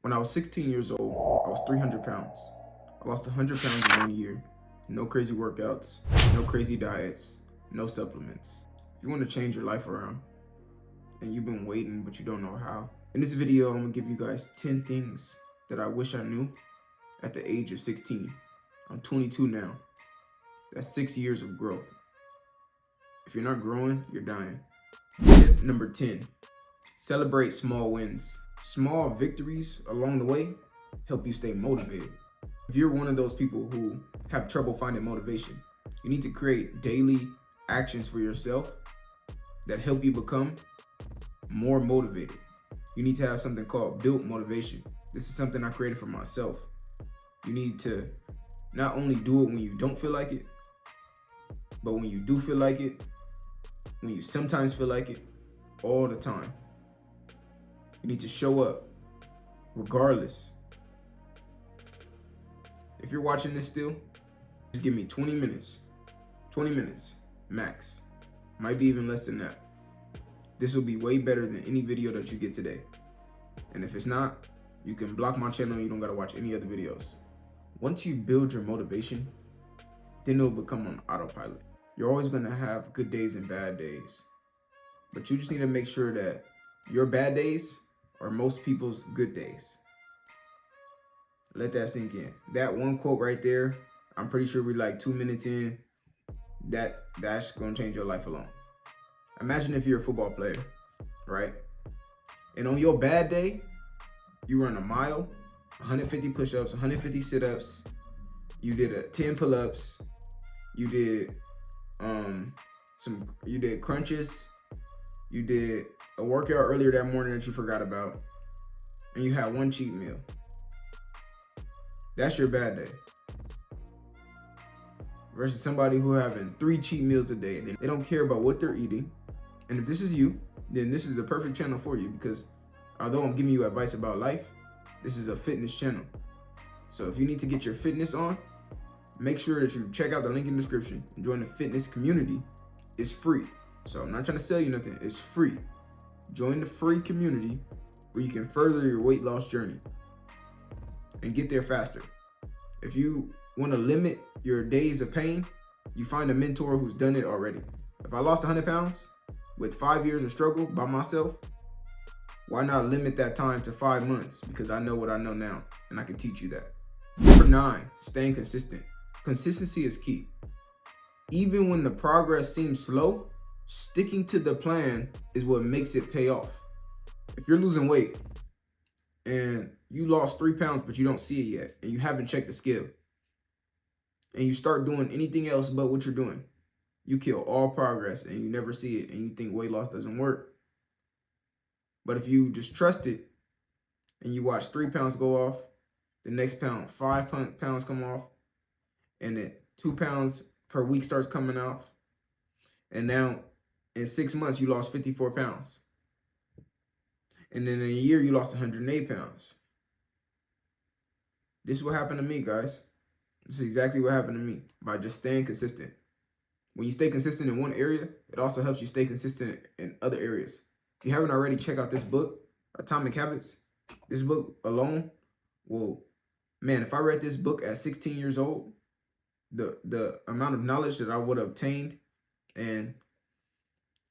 When I was 16 years old, I was 300 pounds. I lost 100 pounds in 1 year. No crazy workouts, no crazy diets, no supplements. If you want to change your life around and you've been waiting but you don't know how, in this video, I'm gonna give you guys 10 things that I wish I knew at the age of 16. I'm 22 now. That's 6 years of growth. If you're not growing, you're dying. Tip number 10, celebrate small wins. Small victories along the way help you stay motivated. If you're one of those people who have trouble finding motivation, you need to create daily actions for yourself that help you become more motivated. You need to have something called built motivation. This is something I created for myself. You need to not only do it when you don't feel like it, but when you do feel like it, when you sometimes feel like it, all the time. You need to show up regardless. If you're watching this still, just give me 20 minutes. 20 minutes max. Might be even less than that. This will be way better than any video that you get today. And if it's not, you can block my channel and you don't gotta watch any other videos. Once you build your motivation, then it'll become on autopilot. You're always gonna have good days and bad days. But you just need to make sure that your bad days are most people's good days. Let that sink in. That one quote right there, I'm pretty sure we're like 2 minutes in. That's gonna change your life alone. Imagine if you're a football player, right? And on your bad day, you run a mile, 150 push-ups, 150 sit-ups, you did 10 pull-ups, you did crunches, you did a workout earlier that morning that you forgot about, and you had one cheat meal. That's your bad day. Versus somebody who having 3 cheat meals a day. They don't care about what they're eating. And if this is you, then this is the perfect channel for you, because although I'm giving you advice about life, this is a fitness channel. So if you need to get your fitness on, make sure that you check out the link in the description and join the fitness community. It's free. So I'm not trying to sell you nothing. It's free. Join the free community where you can further your weight loss journey and get there faster. If you want to limit your days of pain, you find a mentor who's done it already. If I lost 100 pounds with 5 years of struggle by myself, why not limit that time to 5 months? Because I know what I know now and I can teach you that. Number 9, staying consistent. Consistency is key. Even when the progress seems slow, sticking to the plan is what makes it pay off. If you're losing weight and you lost 3 pounds but you don't see it yet and you haven't checked the scale, and you start doing anything else but what you're doing, you kill all progress and you never see it and you think weight loss doesn't work. But if you just trust it and you watch 3 pounds go off, the next 5 pounds come off, and then 2 pounds per week starts coming off, and now in 6 months you lost 54 pounds. And then in a year you lost 108 pounds. This is what happened to me, guys. This is exactly what happened to me by just staying consistent. When you stay consistent in one area, it also helps you stay consistent in other areas. If you haven't already, check out this book, Atomic Habits. This book alone will, man, if I read this book at 16 years old, the amount of knowledge that I would have obtained and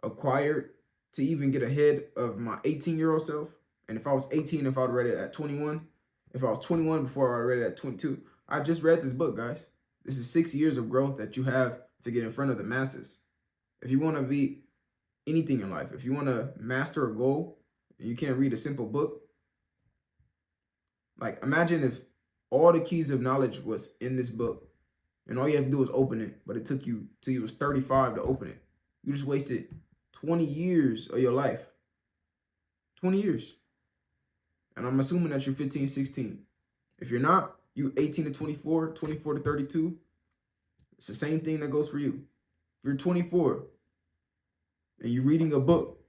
acquired to even get ahead of my 18-year-old self. And if I was 18, if I would read it at 21, if I was 21 before I read it at 22, I just read this book, guys. This is 6 years of growth that you have to get in front of the masses. If you want to be anything in life, if you want to master a goal and you can't read a simple book, like imagine if all the keys of knowledge was in this book and all you had to do was open it, but it took you till you was 35 to open it. You just wasted 20 years of your life. 20 years. And I'm assuming that you're 15, 16. If you're not, you 18 to 24, 24 to 32. It's the same thing that goes for you. If you're 24 and you're reading a book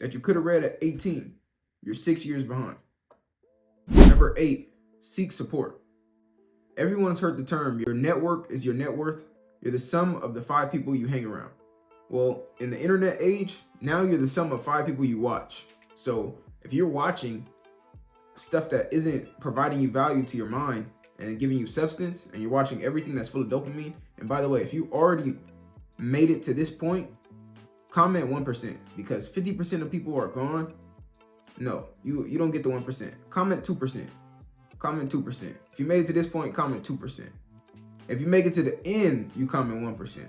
that you could have read at 18, you're 6 years behind. Number 8, seek support. Everyone's heard the term, your network is your net worth. You're the sum of the 5 people you hang around. Well, in the internet age, now you're the sum of 5 people you watch. So if you're watching stuff that isn't providing you value to your mind and giving you substance, and you're watching everything that's full of dopamine. And by the way, if you already made it to this point, comment 1%, because 50% of people are gone. No, you don't get the 1%. Comment 2%. Comment 2%. If you made it to this point, comment 2%. If you make it to the end, you comment 1%.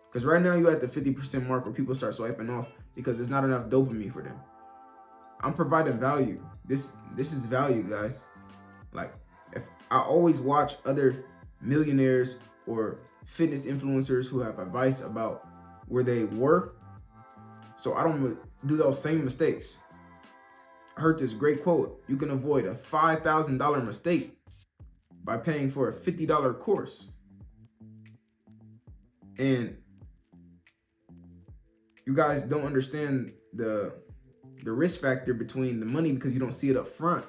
Because right now you're at the 50% mark where people start swiping off because there's not enough dopamine for them. I'm providing value. This is value, guys. Like, if I always watch other millionaires or fitness influencers who have advice about where they were, so I don't do those same mistakes. I heard this great quote: you can avoid a $5,000 mistake by paying for a $50 course. And you guys don't understand the risk factor between the money because you don't see it up front,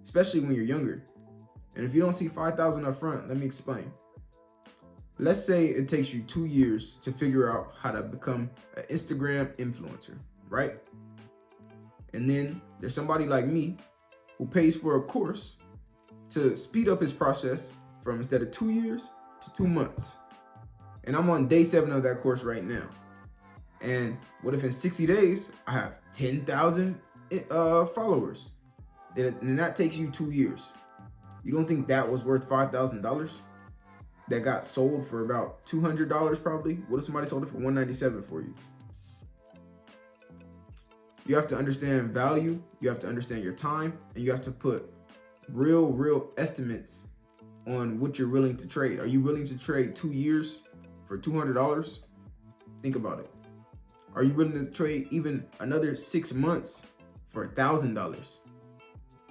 especially when you're younger. And if you don't see $5,000 up front, let me explain. Let's say it takes you 2 years to figure out how to become an Instagram influencer, right? And then there's somebody like me who pays for a course to speed up his process from instead of 2 years to 2 months. And I'm on day 7 of that course right now. And what if in 60 days I have 10,000 followers? Then that takes you 2 years. You don't think that was worth $5,000? That got sold for about $200 probably? What if somebody sold it for $197 for you? You have to understand value, you have to understand your time, and you have to put real estimates on what you're willing to trade. Are you willing to trade 2 years for $200? Think about it. Are you willing to trade even another 6 months for $1,000?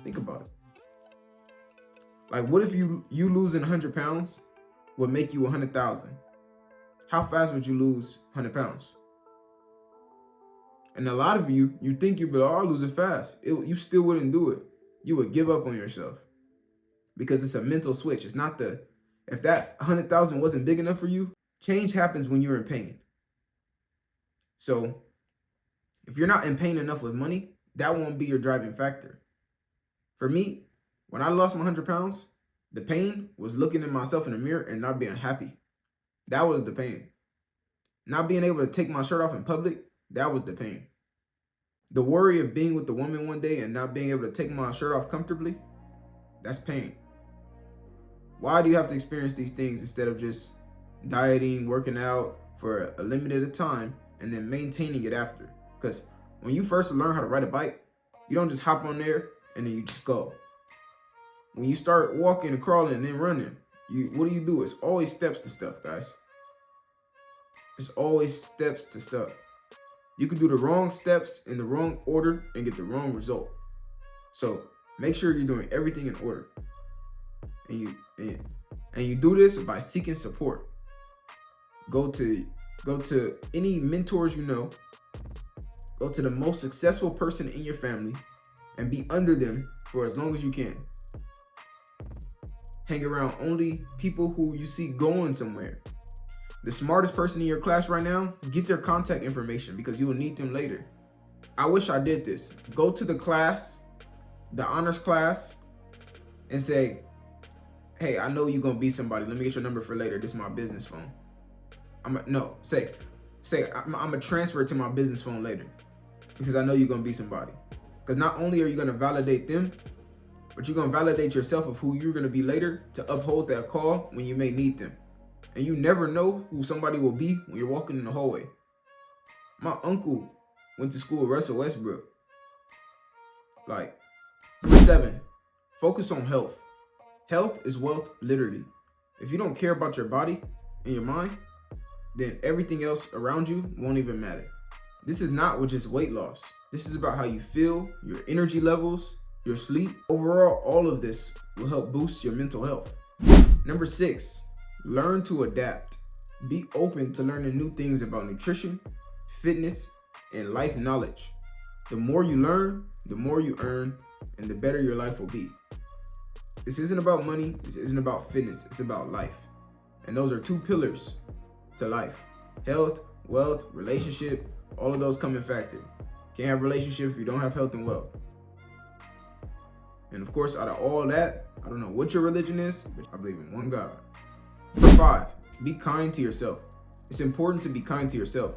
Think about it. Like, what if you losing 100 pounds would make you 100,000? How fast would you lose 100 pounds? And a lot of you think you'd be like, oh, I'll lose it fast. You still wouldn't do it. You would give up on yourself because it's a mental switch. It's not if that 100,000 wasn't big enough for you, change happens when you're in pain. So if you're not in pain enough with money, that won't be your driving factor. For me, when I lost my 100 pounds, the pain was looking at myself in the mirror and not being happy. That was the pain. Not being able to take my shirt off in public, that was the pain. The worry of being with the woman one day and not being able to take my shirt off comfortably, that's pain. Why do you have to experience these things instead of just dieting, working out for a limited time, and then maintaining it after? Because when you first learn how to ride a bike, you don't just hop on there and then you just go. When you start walking and crawling and then running, what do? It's always steps to stuff, guys. It's always steps to stuff. You can do the wrong steps in the wrong order and get the wrong result. So make sure you're doing everything in order. And you do this by seeking support. Go to any mentors you know. Go to the most successful person in your family and be under them for as long as you can. Hang around only people who you see going somewhere. The smartest person in your class right now, get their contact information because you will need them later. I wish I did this. Go to the class, the honors class, and say, hey, I know you're going to be somebody. Let me get your number for later. This is my business phone. Say I'm going to transfer it to my business phone later because I know you're going to be somebody. Because not only are you going to validate them, but you're going to validate yourself of who you're going to be later to uphold that call when you may need them. And you never know who somebody will be when you're walking in the hallway. My uncle went to school with Russell Westbrook. Like, number 7, focus on health. Health is wealth, literally. If you don't care about your body and your mind, then everything else around you won't even matter. This is not with just weight loss. This is about how you feel, your energy levels, your sleep. Overall, all of this will help boost your mental health. Number 6, learn to adapt. Be open to learning new things about nutrition, fitness, and life knowledge. The more you learn, the more you earn, and the better your life will be. This isn't about money, this isn't about fitness, it's about life. And those are 2 pillars to life. Health, wealth, relationship, all of those come in factor. Can't have a relationship if you don't have health and wealth. And of course, out of all that, I don't know what your religion is, but I believe in one God. Number 5, be kind to yourself. It's important to be kind to yourself.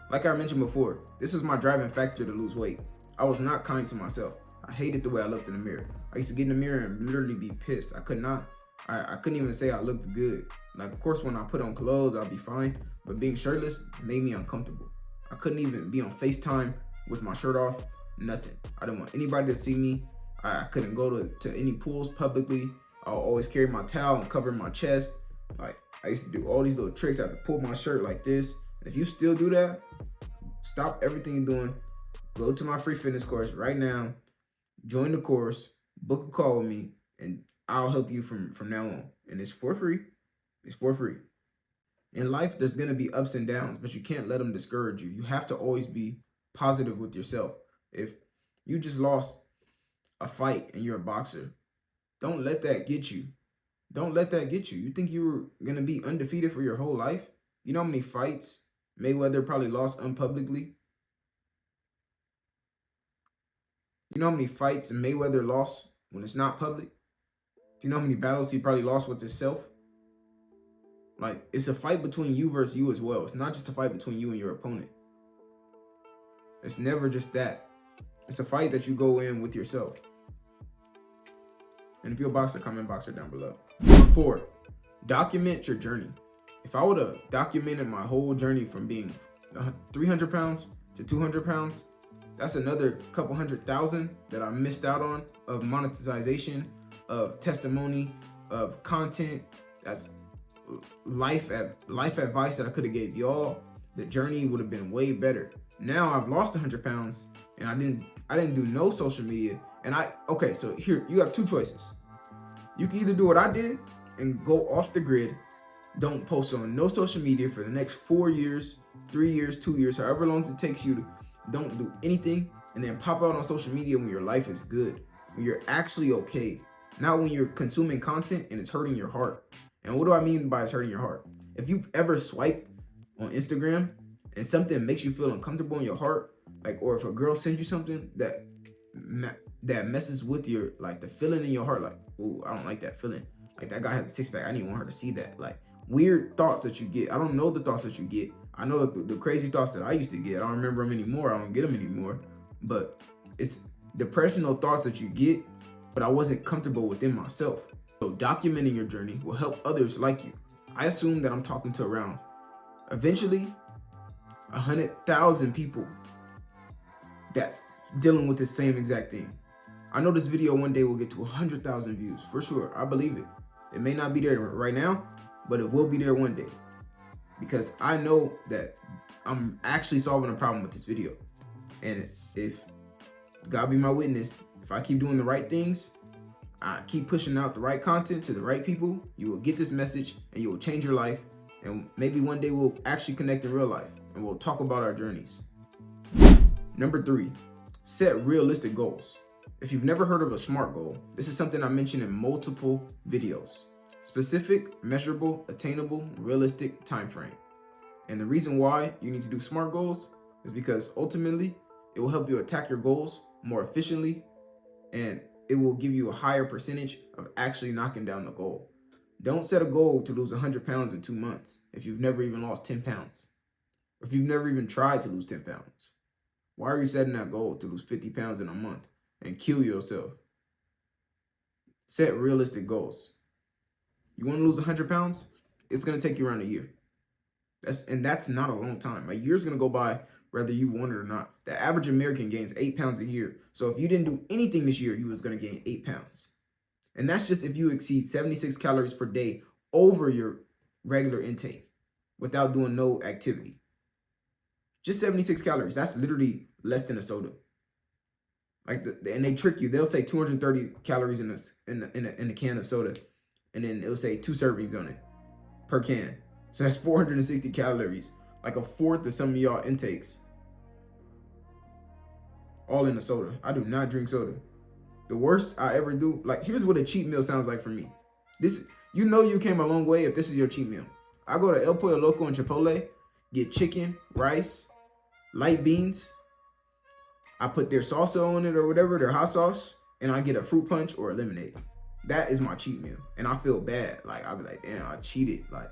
Like I mentioned before, this is my driving factor to lose weight. I was not kind to myself. I hated the way I looked in the mirror. I used to get in the mirror and literally be pissed. I couldn't even say I looked good. Like, of course, when I put on clothes, I'll be fine. But being shirtless made me uncomfortable. I couldn't even be on FaceTime with my shirt off. Nothing. I didn't want anybody to see me. I couldn't go to any pools publicly. I'll always carry my towel and cover my chest. Like, I used to do all these little tricks. I had to pull my shirt like this. And if you still do that, stop everything you're doing. Go to my free fitness course right now. Join the course. Book a call with me. And I'll help you from now on. And it's for free. It's for free. In life, there's going to be ups and downs, but you can't let them discourage you. You have to always be positive with yourself. If you just lost a fight and you're a boxer, don't let that get you. Don't let that get you. You think you were going to be undefeated for your whole life? You know how many fights Mayweather probably lost unpublicly? You know how many fights Mayweather lost when it's not public? Do you know how many battles he probably lost with himself? Like, it's a fight between you versus you as well. It's not just a fight between you and your opponent. It's never just that. It's a fight that you go in with yourself. And if you're a boxer, comment boxer down below. Number 4, document your journey. If I would have documented my whole journey from being 300 pounds to 200 pounds, that's another couple 100,000 that I missed out on of monetization, of testimony, of content. That's life advice that I could have gave y'all. The journey would have been way better. Now I've lost 100 pounds and I didn't do no social media. And okay, so here you have 2 choices. You can either do what I did and go off the grid, don't post on no social media for the next 4 years, 3 years, 2 years, however long it takes you to don't do anything, and then pop out on social media when your life is good, when you're actually okay, not when you're consuming content and it's hurting your heart. And what do I mean by it's hurting your heart? If you've ever swiped on Instagram and something makes you feel uncomfortable in your heart, like, or if a girl sends you something that messes with your, like, the feeling in your heart, like, ooh, I don't like that feeling. Like, that guy has a 6-pack. I didn't want her to see that. Like, weird thoughts that you get. I don't know the thoughts that you get. I know the crazy thoughts that I used to get. I don't remember them anymore. I don't get them anymore. But it's depressional thoughts that you get, but I wasn't comfortable within myself. So documenting your journey will help others like you. I assume that I'm talking to around, eventually, 100,000 people that's dealing with the same exact thing. I know this video one day will get to 100,000 views, for sure. I believe it. It may not be there right now, but it will be there one day. Because I know that I'm actually solving a problem with this video. And if God be my witness, if I keep doing the right things, I keep pushing out the right content to the right people, you will get this message and you will change your life. And maybe one day we'll actually connect in real life and we'll talk about our journeys. Number 3, set realistic goals. If you've never heard of a SMART goal, this is something I mentioned in multiple videos. Specific, measurable, attainable, realistic time frame. And the reason why you need to do SMART goals is because ultimately it will help you attack your goals more efficiently, and it will give you a higher percentage of actually knocking down the goal. Don't set a goal to lose 100 pounds in 2 months if you've never even lost 10 pounds. If you've never even tried to lose 10 pounds. Why are you setting that goal to lose 50 pounds in a month and kill yourself? Set realistic goals. You want to lose 100 pounds? It's going to take you around a year. That's not a long time. A year's going to go by whether you want it or not. The average American gains 8 pounds a year. So if you didn't do anything this year, you was going to gain 8 pounds. And that's just if you exceed 76 calories per day over your regular intake without doing no activity. Just 76 calories. That's literally less than a soda. Like, and they trick you. They'll say 230 calories in a can of soda, and then it'll say 2 servings on it per can. So that's 460 calories, like a fourth of some of y'all intakes. All in a soda. I do not drink soda. The worst I ever do, like, here's what a cheat meal sounds like for me. This, you know, you came a long way if this is your cheat meal. I go to El Pollo Loco and Chipotle, get chicken, rice, light beans. I put their salsa on it or whatever, their hot sauce. and I get a fruit punch or a lemonade. That is my cheat meal. And I feel bad. Like, I'll be like, damn, I cheated. Like,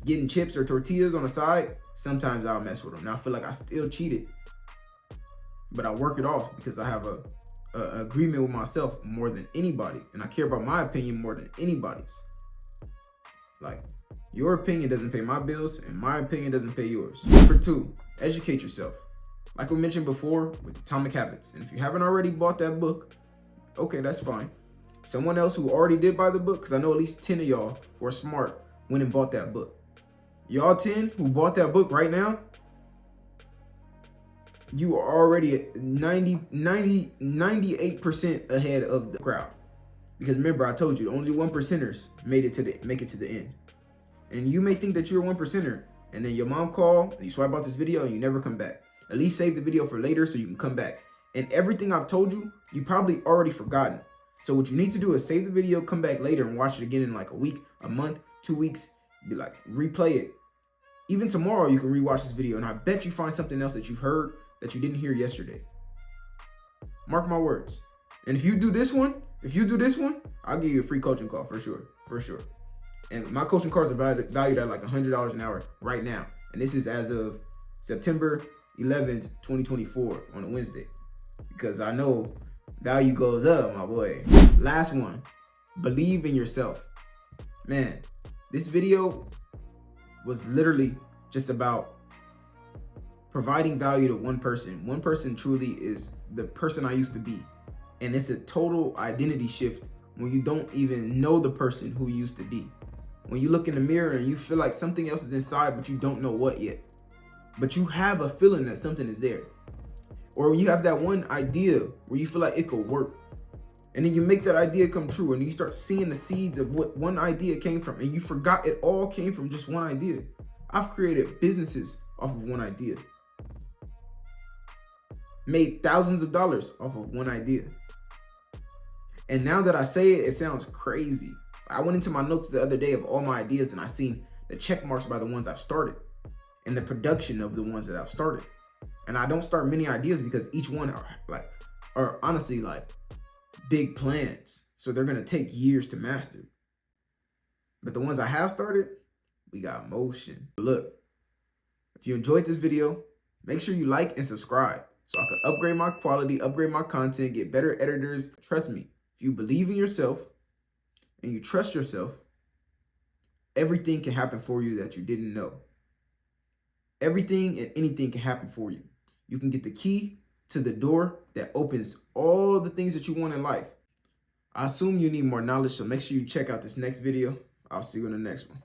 getting chips or tortillas on the side, sometimes I'll mess with them. Now I feel like I still cheated, but I work it off because I have a agreement with myself more than anybody, and I care about my opinion more than anybody's. Like, your opinion doesn't pay my bills, and my opinion doesn't pay yours. Number 2, educate yourself. Like we mentioned before with Atomic Habits, and if you haven't already bought that book, okay, that's fine. Someone else who already did buy the book, because I know at least 10 of y'all who are smart went and bought that book. Y'all 10 who bought that book right now, you are already at 98% ahead of the crowd. Because remember, I told you, only 1%ers make it to the end. And you may think that you're a 1%er, and then your mom call, and you swipe out this video, and you never come back. At least save the video for later so you can come back. And everything I've told you, you probably already forgotten. So what you need to do is save the video, come back later, and watch it again in like a week, a month, 2 weeks. Be like, replay it. Even tomorrow, you can rewatch this video, and I bet you find something else that you've heard that you didn't hear yesterday. Mark my words. And if you do this one, I'll give you a free coaching call for sure. And my coaching calls are valued at like $100 an hour right now. And this is as of September 11th, 2024 on a Wednesday. Because I know value goes up, my boy. Last one, believe in yourself. Man, this video was literally just about providing value to one person. One person truly is the person I used to be. And it's a total identity shift when you don't even know the person who you used to be. When you look in the mirror and you feel like something else is inside, but you don't know what yet. But you have a feeling that something is there. Or when you have that one idea where you feel like it could work. And then you make that idea come true, and you start seeing the seeds of what one idea came from, and you forgot it all came from just one idea. I've created businesses off of one idea. Made thousands of dollars off of one idea. And now that I say it, it sounds crazy. I went into my notes the other day of all my ideas, and I seen the check marks by the ones I've started and the production of the ones that I've started. And I don't start many ideas because each one are honestly like big plans. So they're going to take years to master. But the ones I have started, we got motion. Look, if you enjoyed this video, make sure you like and subscribe so I can upgrade my quality, upgrade my content, get better editors. Trust me, if you believe in yourself and you trust yourself, everything can happen for you that you didn't know. Everything and anything can happen for you. You can get the key to the door that opens all the things that you want in life. I assume you need more knowledge, so make sure you check out this next video. I'll see you in the next one.